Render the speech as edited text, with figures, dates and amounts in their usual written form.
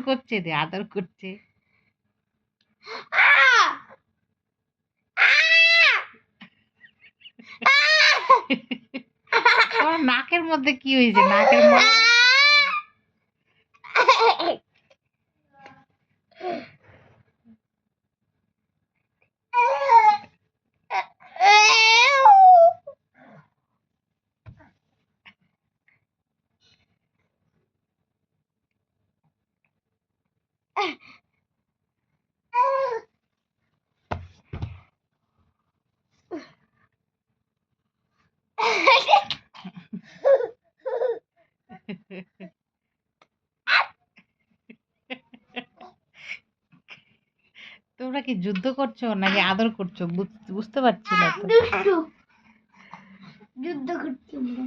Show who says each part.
Speaker 1: করছে, আদর করছে। তোমার নাকের মধ্যে কি হয়েছে? নাকের মধ্যে তোমরা কি যুদ্ধ করছো নাকি আদর করছো? বুঝতে পারছি না তো।
Speaker 2: যুদ্ধ করছি আমরা।